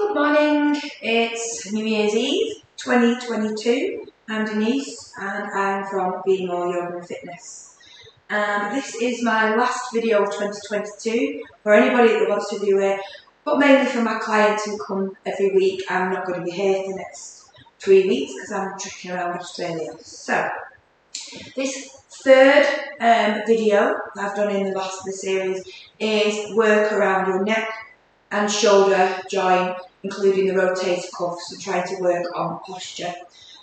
Good morning, it's New Year's Eve 2022. I'm Denise and I'm from Be More Yoga and Fitness. This is my last video of 2022 for anybody that wants to do it, but mainly for my clients who come every week. I'm not going to be here for the next 3 weeks because I'm trekking around Australia. So, this third video that I've done in the last of the series is work around your neck and shoulder joint, including the rotator cuff, so trying to work on posture.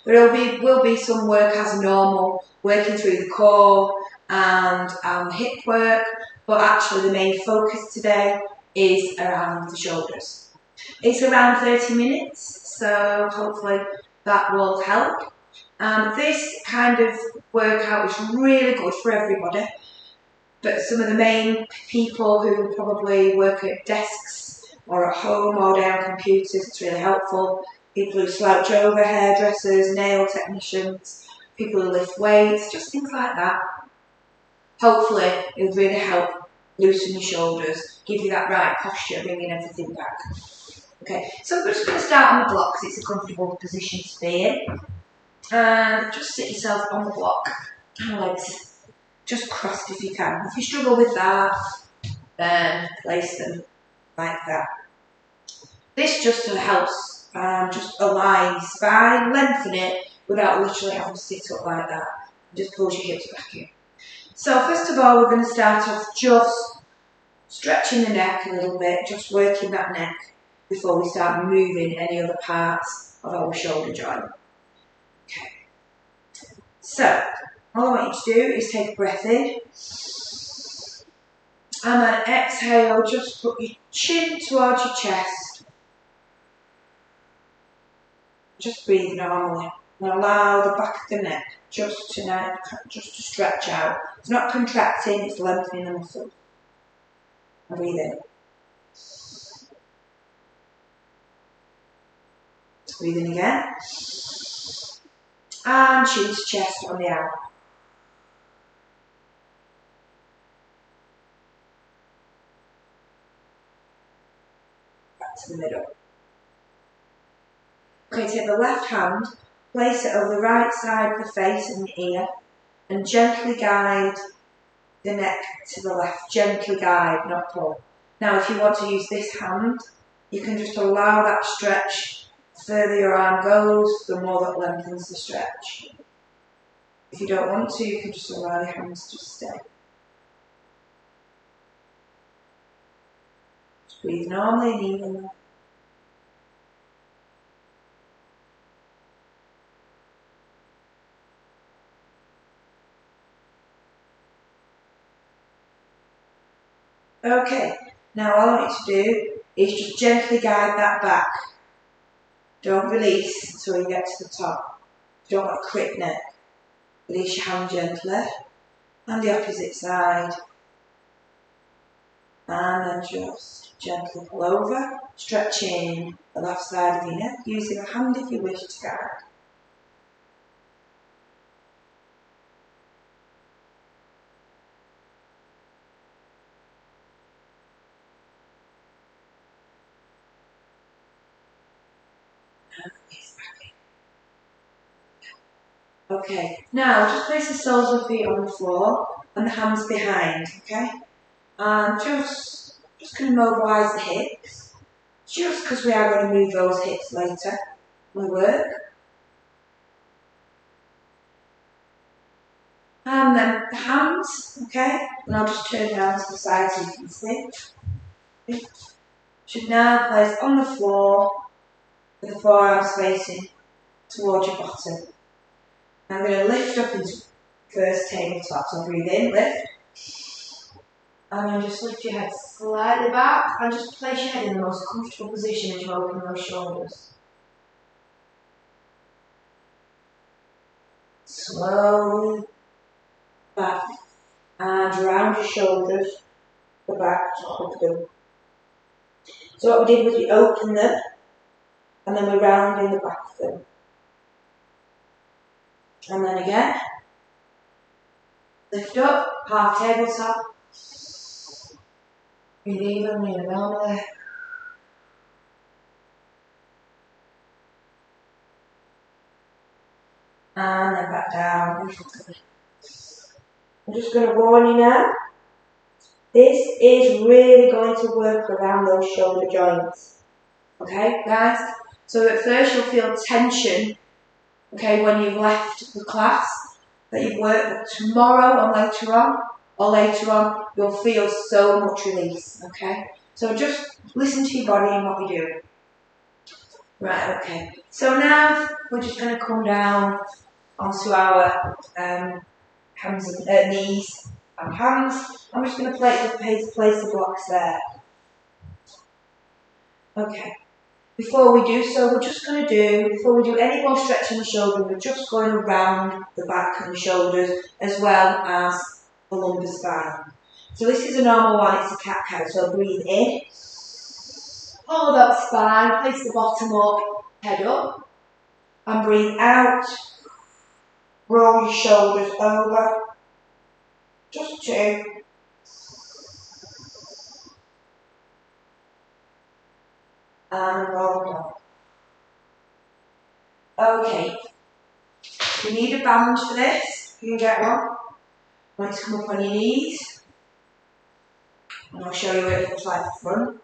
There will be some work as normal, working through the core and hip work, but actually the main focus today is around the shoulders. It's around 30 minutes, so hopefully that will help. This kind of workout is really good for everybody, but some of the main people who probably work at desks or at home or down computers, it's really helpful. People who slouch over, hairdressers, nail technicians, people who lift weights, just things like that. Hopefully it'll really help loosen your shoulders, give you that right posture, bringing everything back. Okay, so we're just going to start on the block because it's a comfortable position to be in. And just sit yourself on the block, legs just crossed if you can. If you struggle with that, then place them like that. This just helps just align your spine, lengthen it without literally having to sit up like that. Just pulls your hips back in. So first of all, we're going to start off just stretching the neck a little bit, just working that neck before we start moving any other parts of our shoulder joint. Okay. So, all I want you to do is take a breath in. And then exhale, just put your chin towards your chest. Just breathe normally. And allow the back of the neck just to stretch out. It's not contracting, it's lengthening the muscle. And breathe in. Breathe in again. And chin to chest on the out. Back to the middle. Okay, take the left hand, place it over the right side of the face and the ear, and gently guide the neck to the left. Gently guide, not pull. Now, if you want to use this hand, you can just allow that stretch. The further your arm goes, the more that lengthens the stretch. If you don't want to, you can just allow your hands to stay. Just breathe normally and evenly. Okay, now all I want you to do is just gently guide that back. Don't release until you get to the top. You don't want a crick neck. Release your hand gently. And the opposite side. And then just gently pull over, stretching the left side of your neck, using a hand if you wish to guide. Okay, now just place the soles of the feet on the floor and the hands behind, okay? And just going to mobilise the hips, just because we are going to move those hips later when we work. And then the hands, okay? And I'll just turn down to the side so you can see. Okay. Should now place on the floor with the forearms facing towards your bottom. I'm going to lift up into first tabletop. So breathe in, lift. And then just lift your head slightly back and just place your head in the most comfortable position as you open those shoulders. Slowly back and round your shoulders, the back to hug them. So what we did was we opened them and then we round in the back of them. And then again, lift up, half tabletop. Breathe evenly and normally. and then back down. I'm just going to warn you now, this is really going to work around those shoulder joints. Okay, guys? So at first you'll feel tension, okay, when you've left the class that you've worked, but tomorrow or later on, you'll feel so much release, okay? So just listen to your body and what we do. Right, okay. So now we're just going to come down onto our knees and hands. I'm just going to place the blocks there. Okay. Before we do so, before we do any more stretching the shoulder, we're just going around the back and the shoulders as well as the lumbar spine. So this is a normal one, it's a cat-cow. So breathe in, hold that spine, place the bottom up, head up, and breathe out. Roll your shoulders over. Just 2. And roll down. Okay. You need a band for this. You can get one. I want you to come up on your knees. And I'll show you what it looks like at the front.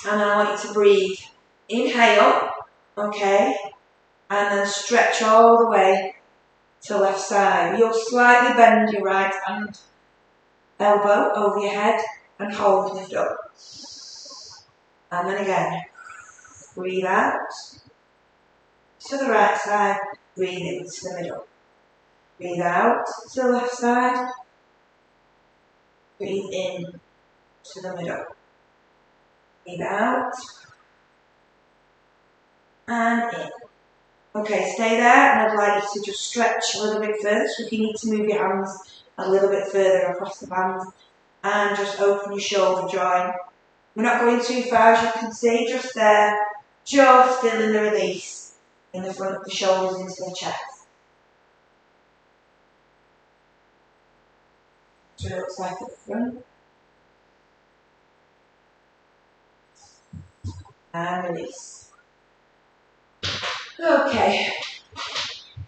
And I want you to breathe. Inhale. Okay. And then stretch all the way to the left side. You'll slightly bend your right hand, elbow over your head, and hold, lift up. And then again, breathe out to the right side, breathe in to the middle. Breathe out to the left side, breathe in to the middle. Breathe out and in. Okay, stay there, and I'd like you to just stretch a little bit further. So if you need to move your hands a little bit further across the band, and just open your shoulder joint. We're not going too far, as you can see, just there, jaw still in the release, in the front of the shoulders into the chest. So it looks like at the front. And release. Okay.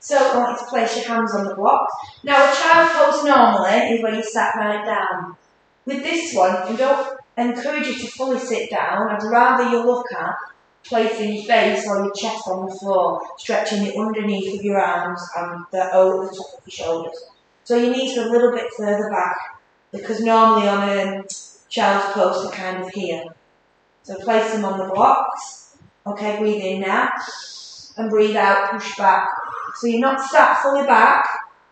So I want you to place your hands on the block. Now a child pose normally is when you sat right down. With this one, we don't encourage you to fully sit down. I'd rather you look at placing your face or your chest on the floor, stretching it underneath of your arms and over the top of your shoulders. So your knees are a little bit further back, because normally on a child's pose they're kind of here. So place them on the blocks. Okay, breathe in now. And breathe out, push back. So you're not sat fully back,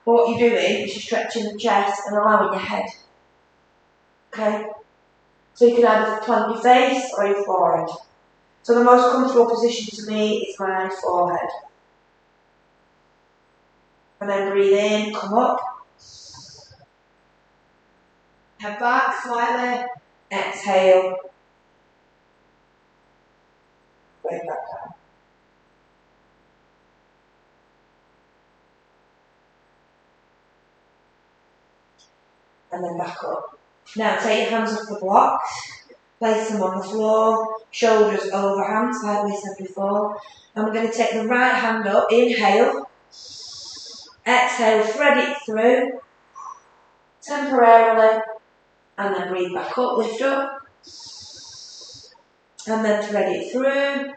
but what you're doing is you're stretching the chest and allowing your head. Okay? So you can either plant your face or your forehead. So the most comfortable position to me is my forehead. And then breathe in, come up. Head back slightly. Exhale. Way back down. And then back up. Now take your hands off the blocks. Place them on the floor, shoulders over hands like we said before. And we're going to take the right hand up, inhale, exhale, thread it through, temporarily, and then breathe back up, lift up, and then thread it through,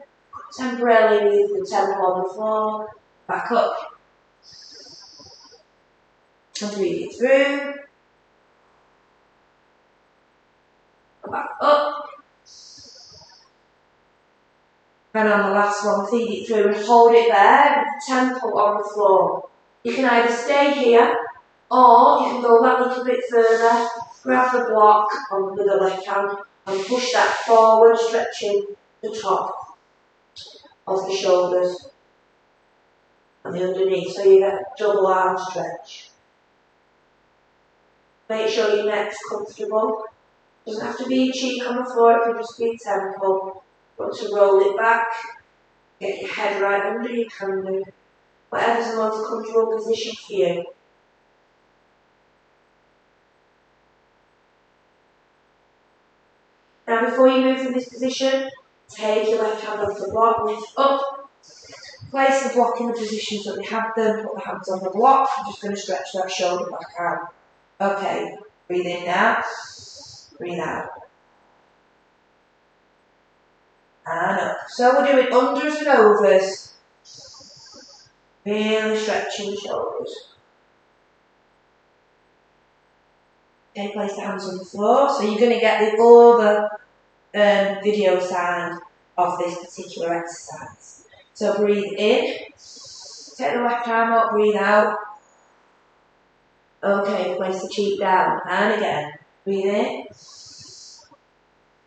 temporarily leave the temple on the floor, back up, and breathe it through, back up. And on the last one, feed it through and hold it there with the temple on the floor. You can either stay here, or you can go that little bit further, grab the block with the left hand and push that forward, stretching the top of the shoulders and the underneath, so you get a double arm stretch. Make sure your neck's comfortable. Doesn't have to be your cheek on the floor, it can just be your temple. Want to roll it back, get your head right under your candle, whatever's the most comfortable position for you. Now before you move from this position, take your left hand off the block, lift up, Place the block in the position so that we have them. Put the hands on the block. I'm just going to stretch that shoulder back out. Okay, breathe in now. Breathe out. And up. So we're doing unders and overs. Really stretching the shoulders. Okay, place the hands on the floor. So you're going to get the other video sound of this particular exercise. So breathe in. Take the left arm up, breathe out. Okay, place the cheek down. And again. Breathe in.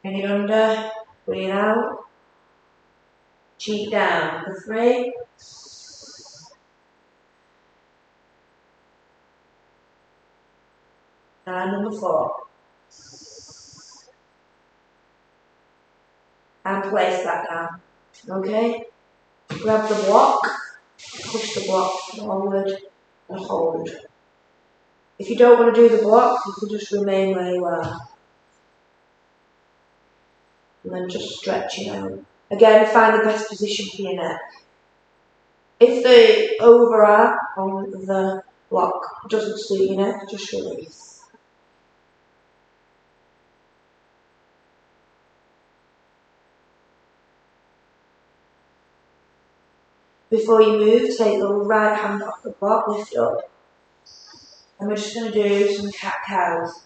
Bring it under. Breathe out. Cheek down. For 3. And number 4. And place that down. Okay? Grab the block. Push the block forward and hold. If you don't want to do the block, you can just remain where you are. And then just stretch it out. Again, find the best position for your neck. If the overarm on the block doesn't suit your neck, just release. Before you move, take the right hand off the block, lift up. And we're just going to do some cat-cows.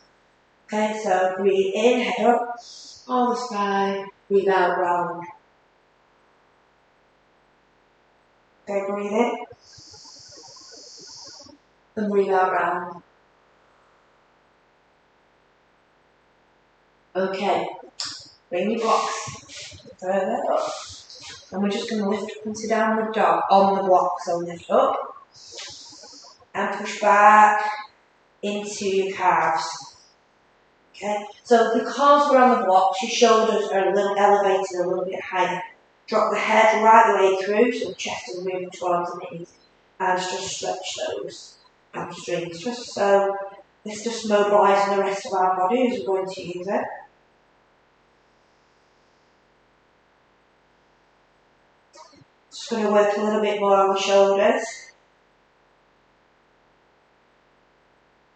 Okay, so breathe in, head up, all the spine, breathe out, round. Okay, breathe in. And breathe out, round. Okay, bring your blocks further up. And we're just going to lift up into downward dog on the block. So lift up and push back into your calves. Okay, so because we're on the blocks, your shoulders are a little elevated, a little bit higher. Drop the head right the way through, so the chest is moving towards the knees. And just stretch those hamstrings, just so this just mobilises the rest of our body as we're going to use it. Just going to work a little bit more on the shoulders.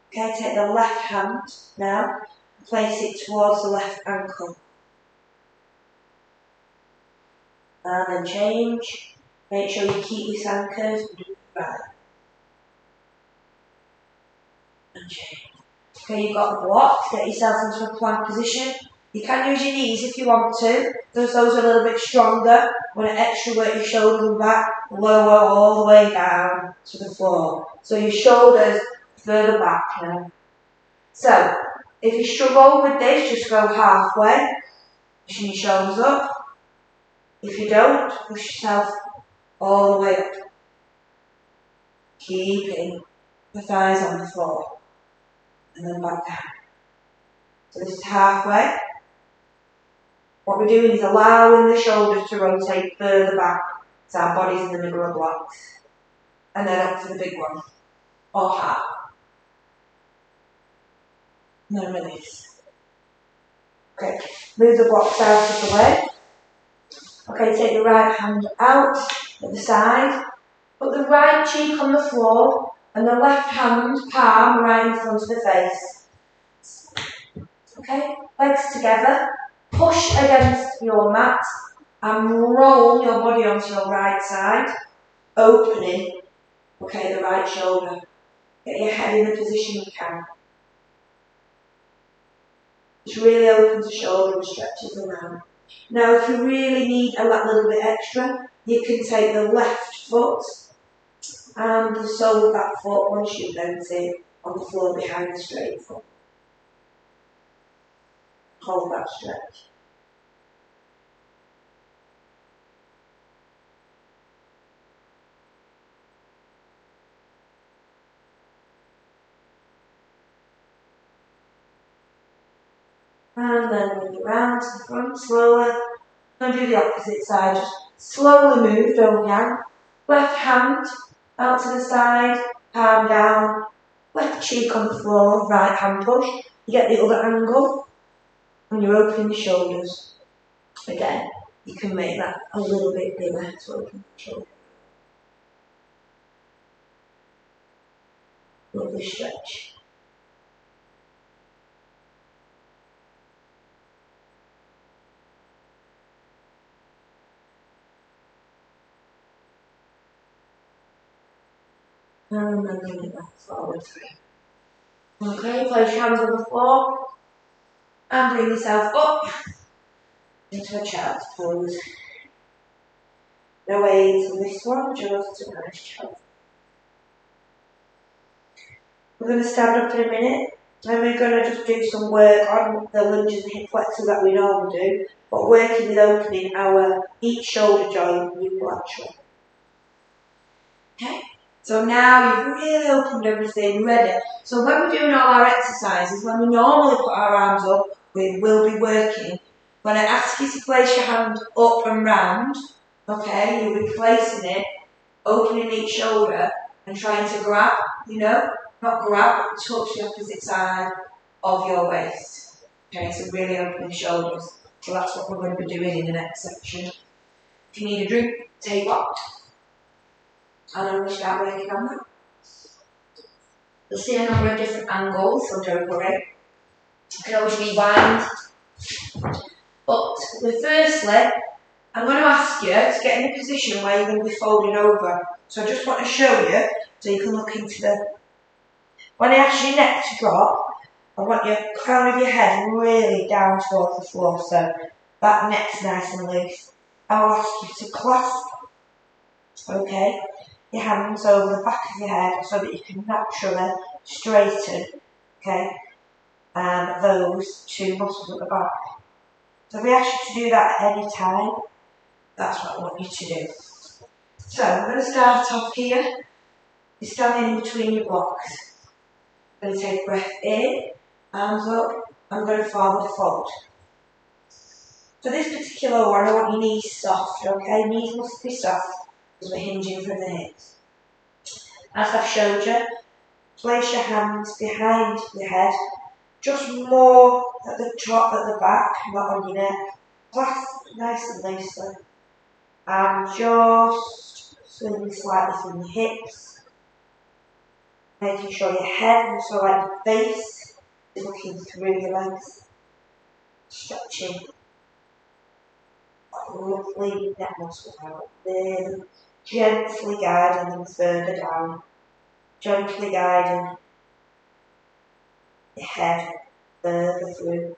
Okay, take the left hand now, place it towards the left ankle. And then change. Make sure you keep this anchored and do it right. And change. Okay, you've got the blocks, get yourself into a plank position. You can use your knees if you want to. Those are a little bit stronger. Want to extra work your shoulders and back, lower all the way down to the floor. So your shoulders further back now. So, if you struggle with this, just go halfway, pushing your shoulders up. If you don't, push yourself all the way up. Keeping the thighs on the floor. And then back down. So this is halfway. What we're doing is allowing the shoulders to rotate further back, so our body's in the middle of blocks. And then up to the big one, or half. And then release. Okay, move the blocks out of the way. Okay, take the right hand out at the side. Put the right cheek on the floor and the left hand palm right in front of the face. Okay, legs together. Push against your mat and roll your body onto your right side, opening, okay, the right shoulder. Get your head in the position you can. Just really opens the shoulder and stretches around. Now, if you really need a little bit extra, you can take the left foot and the sole of that foot once you bend it on the floor behind the straight foot. Hold that stretch. And then bring it round to the front slowly. And do the opposite side. Just slowly move, don't yank. Left hand out to the side, palm down. Left cheek on the floor, right hand push. You get the other angle. And you're opening the shoulders. Again, you can make that a little bit bigger to open the shoulder. lovely stretch. And then bring it back forward through. Okay, place your hands on the floor and bring yourself up into a child's pose. No aids on this one, just a nice child. We're going to stand up in a minute and we're going to just do some work on the lunges and hip flexors that we normally do, but working with opening our each shoulder joint unilaterally. Okay, so now you've really opened everything, ready. So when we're doing all our exercises, when we normally put our arms up, we will be working. When I ask you to place your hand up and round, okay, you'll be placing it, opening each shoulder and trying to grab, not grab, but touch the opposite side of your waist. Okay, so really opening shoulders. So that's what we're going to be doing in the next section. If you need a drink, take one. And then we'll start working on that. You'll see a number of different angles, so don't worry. You can always rewind. But firstly, I'm going to ask you to get in a position where you're going to be folded over. So I just want to show you, so you can look into the... When I ask your neck to drop, I want your crown of your head really down towards the floor, so that neck's nice and loose. I'll ask you to clasp, okay, your hands over the back of your head so that you can naturally straighten, okay, those two muscles at the back. So if we ask you to do that at any time, that's what I want you to do. So I'm going to start off here. You're standing in between your blocks. I'm going to take a breath in, arms up, I'm going to forward fold. For this particular one, I want your knees soft, okay? Knees must be soft because we're hinging from the hips. As I've showed you, place your hands behind your head, just more at the top, at the back, not on your neck. Clasp nice and loosely. And just swing slightly from your hips, making sure your head, and so like your face, is looking through your legs. Stretching lovely neck muscles out. Then gently guiding them further down. Gently guiding your head further through.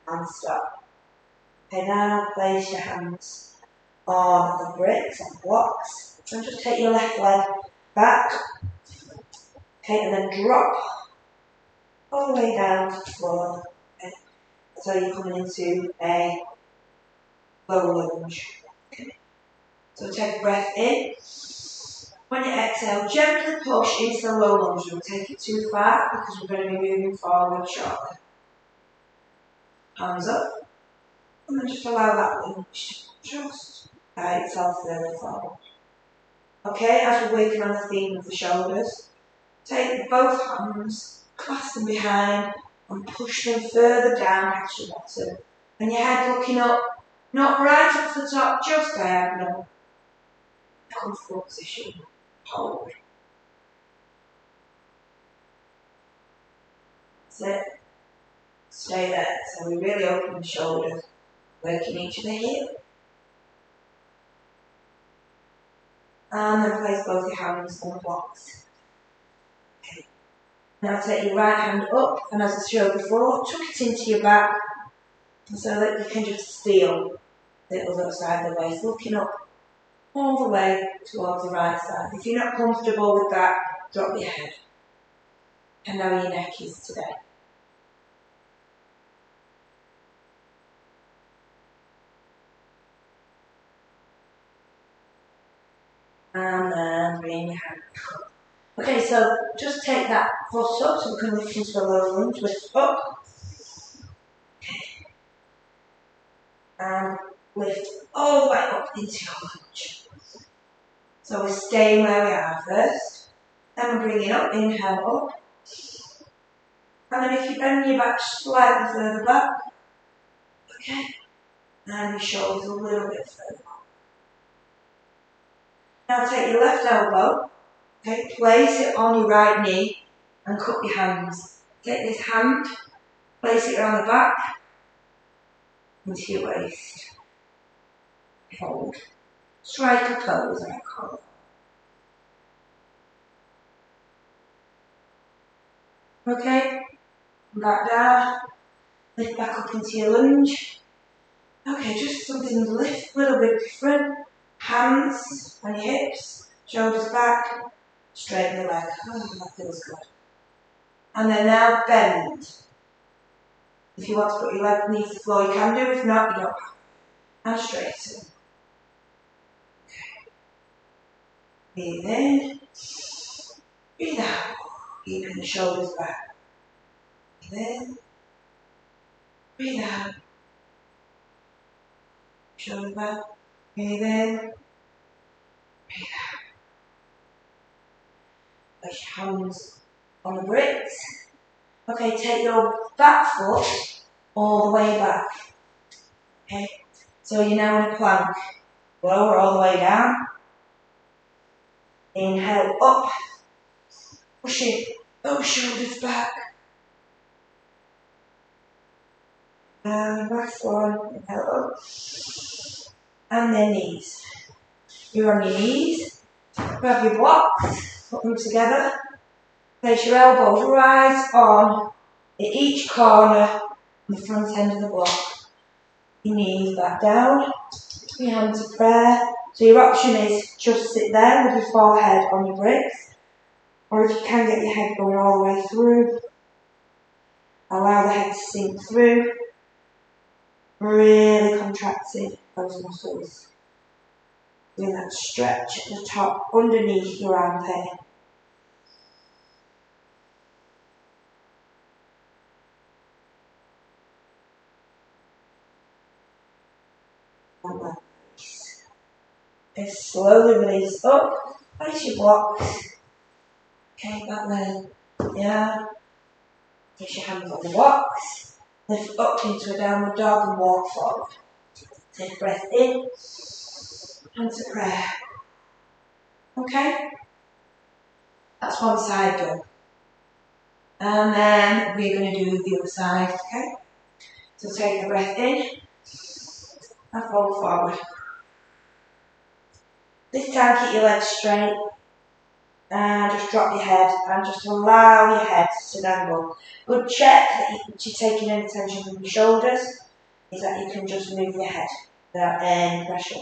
And stop. Okay, now place your hands on the bricks and blocks. And just take your left leg back. Okay, and then drop all the way down to the floor. Okay. So you're coming into a low lunge. Okay. So take a breath in. When you exhale, gently push into the low lunge. Don't take it too far because we're going to be moving forward shortly. Hands up. And then just allow that lunge to just guide itself further forward. Okay, as we're working on the theme of the shoulders, take both hands, clasp them behind, and push them further down at your bottom. And your head looking up, not right up to the top, just diagonal. Comfortable position. Hold. That's it. Stay there. So we really open the shoulders, working each of the hip. And then place both your hands on the blocks. Okay. Now take your right hand up, and as I showed before, tuck it into your back, so that you can just feel the other side of the waist, looking up all the way towards the right side. If you're not comfortable with that, drop your head. And now your neck is today. And then bring your hand up. Okay, so just take that foot up so we can lift into a low lunge. Lift up. Okay. And lift all the way up into your lunge. So we're staying where we are first. Then we're bringing up, inhale up. And then if you bend your back slightly further back, okay, and your shoulders a little bit further back. Now take your left elbow, okay, place it on your right knee and cup your hands. Take this hand, place it around the back into your waist. Hold. Strike a pose, I call it. Okay, back down, lift back up into your lunge. Okay, just something to lift, a little bit different. Hands on your hips, shoulders back, straighten the leg. Oh, that feels good. And then now bend. If you want to put your leg beneath the floor, you can do. If not, you don't have to. And straighten. Breathe in, breathe out. Keeping the shoulders back. Breathe in, breathe out. Shoulders back. Breathe in, breathe out. Place your hands on the bricks. Okay, take your back foot all the way back. Okay, so you're now in a plank. Lower all the way down. Inhale up. Pushing those shoulders back. And last one. Inhale up. And then knees. You're on your knees. Grab your blocks. Put them together. Place your elbows right on at each corner on the front end of the block. Your knees back down. Your hands to prayer. So your option is just sit there with your forehead on your bricks. Or if you can get your head going all the way through, allow the head to sink through, really contracting those muscles. Doing that stretch at the top underneath your armpit. And release. And slowly release up, place your blocks. Okay, back then. Yeah. Place your hands on the blocks. Lift up into a downward dog and walk forward. Take a breath in. And to prayer. Okay? That's one side done. And then we're going to do the other side, okay? So take a breath in and fold forward. This time keep your legs straight and just drop your head and just allow your head to dangle. Good check that you're taking any tension from your shoulders is that you can just move your head without any pressure.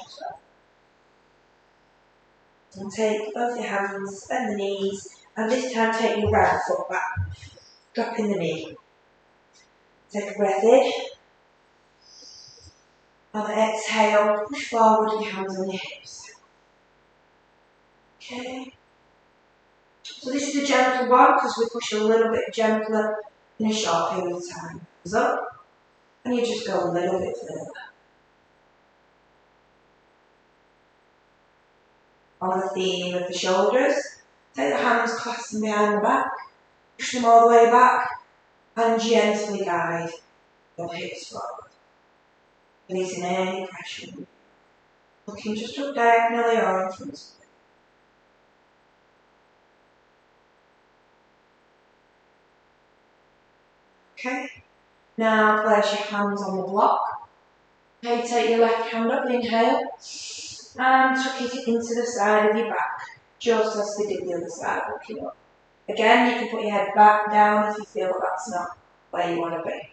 And take both your hands, bend the knees, and this time take your right foot back, dropping the knee. Take a breath in. On the exhale, push forward with your hands on your hips. Okay. So this is a gentle one because we push a little bit gentler in a short period of time. So, and you just go a little bit further. On the theme of the shoulders, take the hands clasping behind the back, push them all the way back, and gently guide your hips forward. Releasing any pressure. Looking just up diagonally or in front of you. Okay, now place your hands on the block. Okay, take your left hand up, inhale, and tuck it into the side of your back, just as we did the other side, looking up. Again, you can put your head back down if you feel that that's not where you want to be.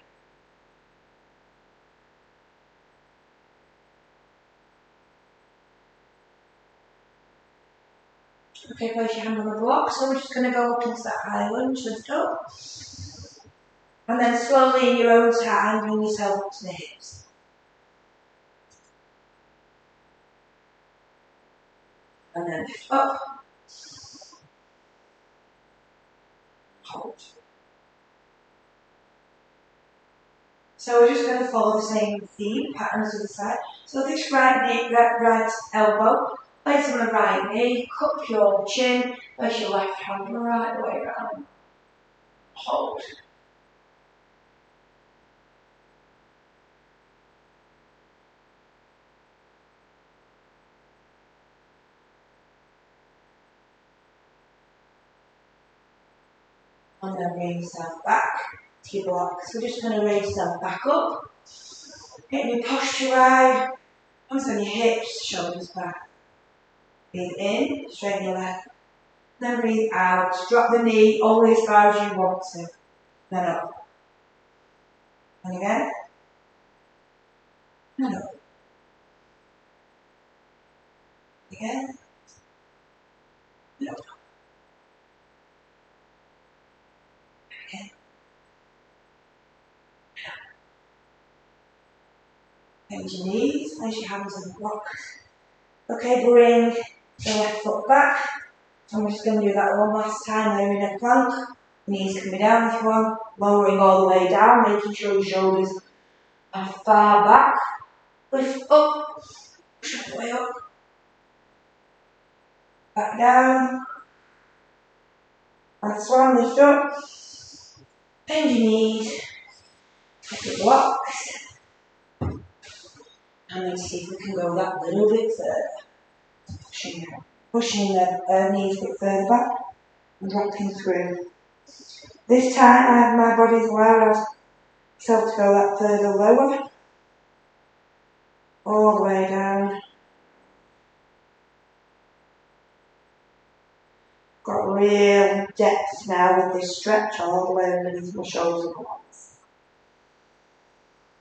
Okay, place your hand on the block, so we're just going to go up into that high lunge, lift up. And then slowly in your own time, bring yourself up to the hips. And then lift up. Hold. So we're just going to follow the same theme, pattern to the side. So this right knee, right elbow, place on the right knee, cup your chin, place your left hand right the way around. Hold. And then bring yourself back to your blocks. We're just going to raise yourself back up. Getting your posture right. Hands on your hips, shoulders back. Breathe in, straighten your leg. Then breathe out. Drop the knee only as far as you want to. Then up. And again. And up. Again. And up. Again. Bend your knees, place your hands on the blocks. Okay, bring the left foot back. And we're just going to do that one last time. There in a plank. Knees coming down if you want. Lowering all the way down, making sure your shoulders are far back. Lift up. Push all the way up. Back down. And swan, lift up. Bend your knees. Take your blocks. And then see if we can go that little bit further. Pushing the knees a bit further back and dropping through. This time I have my body's allowed myself to go that further lower. All the way down. Got real depth now with this stretch all the way underneath my shoulders and blocks.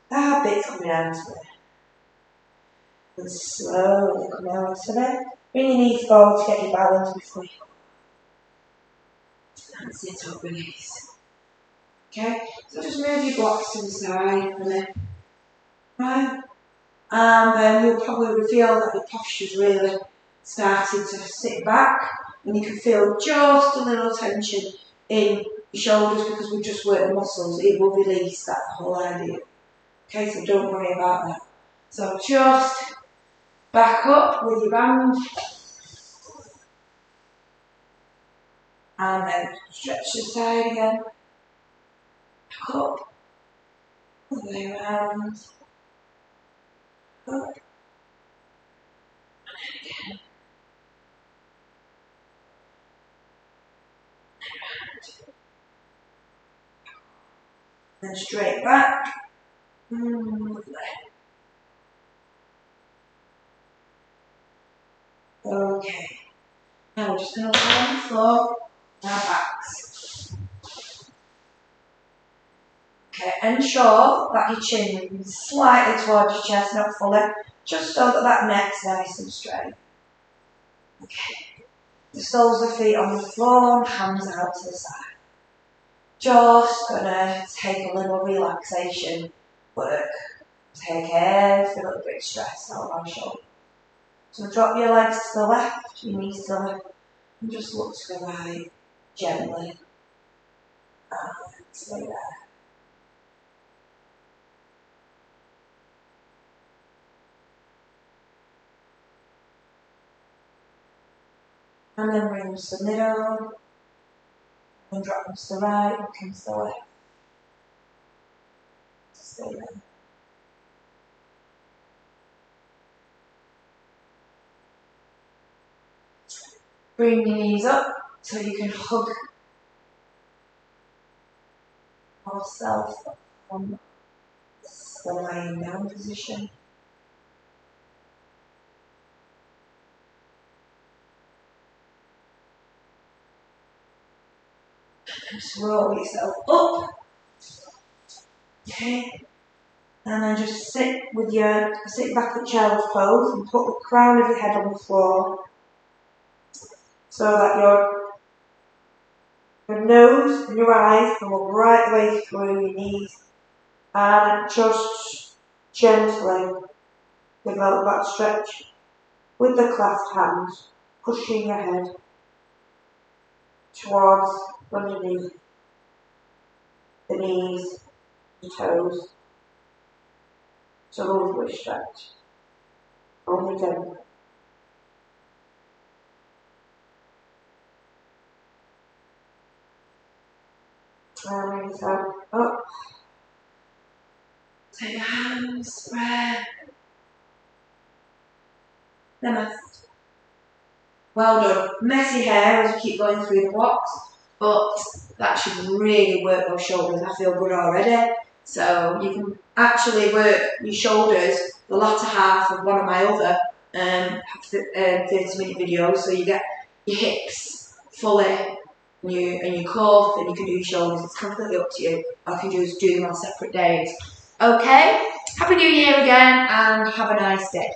That bit's coming out of it. And slowly come out of it. Bring your knees forward to get your balance before you go. And sit up, release. Okay, so just move your blocks to the side and then, right? And then you'll probably feel that your posture's really started to sit back, and you can feel just a little tension in your shoulders because we've just worked the muscles. It will release that whole idea. Okay, so don't worry about that. So just back up with your band. And then stretch the side again. Back up. All the way around. Up. And then again. Then straight back. Okay. Now we're just going to lie on the floor on our backs. Okay, ensure that your chin is slightly towards your chest, not fully, just so that that neck's nice and straight. Okay. The soles of the feet on the floor, hands out to the side. Just gonna take a little relaxation work. Take every little bit of stress out of our shoulder. So drop your legs to the left, your knees to the left, and just look to the right, gently. And stay there. And then bring them to the middle, and drop them to the right, and come to the left. Stay there. Bring your knees up so you can hug yourself from the lying down position. And just roll yourself up. Okay. And then just sit back at child's pose and put the crown of your head on the floor so that your nose and your eyes can look right the way through your knees, and just gently develop that stretch with the clasped hands, pushing your head towards underneath the knees and toes. So lovely stretch. Only gently. And bring yourself up. Take your hands, spread. Namaste. Well done. Messy hair as you keep going through the blocks. but that should really work those shoulders. I feel good already. So you can actually work your shoulders, the latter half of one of my other 30-minute videos, so you get your hips fully and your core, and you can do your shoulders. It's completely up to you. I can just do them on separate days. Okay, Happy New Year again, and have a nice day.